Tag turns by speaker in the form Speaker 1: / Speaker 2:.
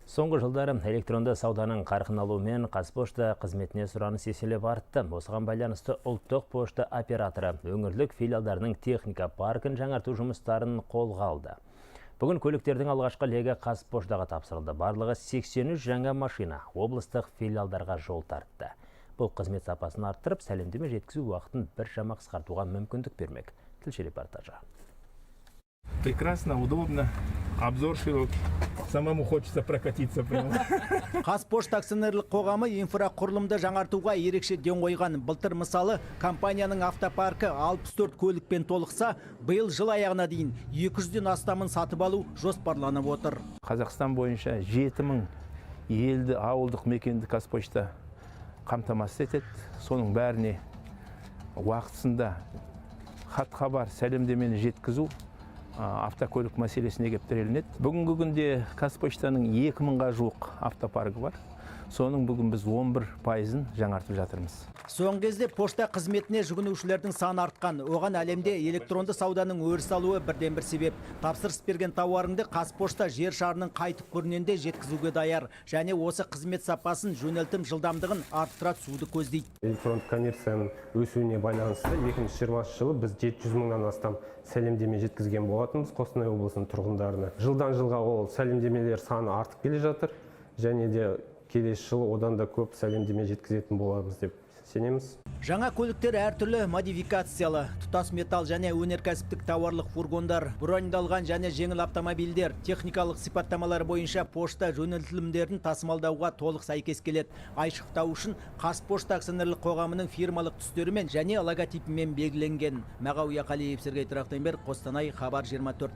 Speaker 1: Соңғы жылдары электронды сауданың қарқын алуымен Қазпошта қызметіне сұраныс еселеп артты. Осыған байланысты ұлттық пошта операторы өңірлік филиалдарының техника паркін жаңарту жұмыстарын қолға алды. Бүгін көліктердің алғашқы легі Қазпоштаға тапсырылды. Барлығы 83 жаңа машина облыстық филиалдарға жол тартты. Бұл қызмет сапасын арттырып, сәлемдеме жеткізу уақытын біршама қысқартуға мүмкіндік бермек. Тілші репортажы.
Speaker 2: Прекрасно, удобно, обзор широкий. Самому хочется прокатиться.
Speaker 3: Қазпошта акционерлік қоғамы инфрақұрылымды жаңартуға ерекше ден қойған. Былтыр мысалы компанияның автопаркі 64 көлікпен толықса, биыл жыл аяғына дейін 200-ден астамын сатып алу жоспарланып отыр.
Speaker 2: Қазақстан бойынша 7000 елді ауылдық мекенді Қазпошта қамтамасыз етеді. Соның бәріне уақытысында хат-хабар, сәлемдемені жеткізу автокөлік мәселесіне кеп тірелінеді. Бүгінгі күнде Қазпоштаның 2000-ға жуық автопаркі бар. Соның бүгін біз 11%-ын жаңартып жатырмыз.
Speaker 3: Соңғы кезде пошта қызметіне жүгінушілердің саны артқан. Оған әлемде электронды сауданың өріс алуы бірден бір себеп. Тапсырыс берген тауарыңды Қазпошта жер шарының қай түкпірінен де жеткізуге даяр. Және осы қызмет сапасын, жөнелтім жылдамдығын арттыра түсуді көздейді.
Speaker 4: Электронды коммерцияның өсуіне байланысты 2020 жылы біз 700 мыңнан астам сәлемдеме жеткізген болатынбыз Қостанай облысының тұрғындарына. Жылдан жылға ол сәлемдемелер саны артып келе жатыр. Және де келесі жылы одан да көп сәлемдеме жеткізетін боламыз деп сенеміз.
Speaker 3: Жаңа көліктер әртүрлі модификациялы, тұтас металл және өнеркәсіптік тауарлық фургондар, броньдалған және жеңіл автомобильдер, техникалық сипаттамалар бойынша пошта жөнелтілімдерін тасымалдауға толық сәйкес келеді. Айшықтау үшін Қазпошта акционерлік қоғамының фирмалық түстерімен және логотипімен белгіленген. Мағауия Қалиев, Сергей Трахтенберг, Қостанай, Хабар 24.